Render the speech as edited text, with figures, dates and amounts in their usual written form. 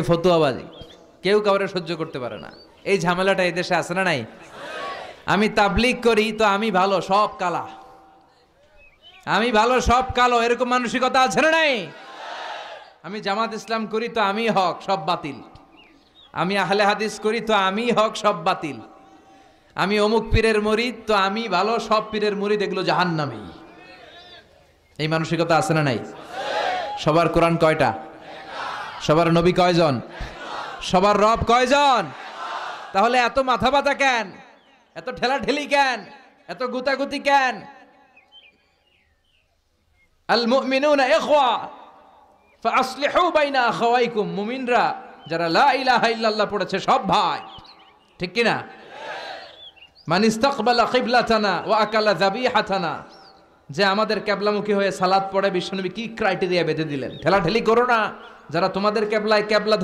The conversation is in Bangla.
ফতুয়াবাজি কেউ কাউরে সহ্য করতে পারে না। এই ঝামেলাটা এই দেশে আছে না নাই? আমি তাবলীগ করি তো আমি ভালো, সব কালা, আমি ভালো সব কালো, এরকম মানসিকতা আছে না নাই? আমি জামাত ইসলাম করি তো আমি হক, সব বাতিল। আমি আহলে হাদিস করি তো আমি হক, সব বাতিল। আমি অমুক পীরের মুরিদ তো আমি ভালো, সব পীরের মুরিদ এগুলো জাহান্নামী। এই মানসিকতা আছে না নাই? সবার কোরআন কয়টা? সবার নবী কয়জন? সবার রব কয়জন? তাহলে এত মাথা ব্যথা কেন? এত ঠেলাঠেলি কেন? এত গুতাগুতি কেন? আল মুমিনুনা ইখওয়া ফাসলিহু বাইনা আখাওয়াইকুম। মুমিনরা যারা লা ইলাহা ইল্লাল্লাহ পড়েছে সব ভাই, ঠিক কি না? মান ইস্তাকবালা কিবলাতানা ওয়া আকালা যাবিহাতানা, যে আমাদের কিবলামুখী হয়ে সালাত পড়ে, বিশ্বনবী কি ক্রাইটেরিয়া বেঁধে দিলেন? ঠেলাঠেলি করো না, যারা তোমাদের কিবলায় কিবলা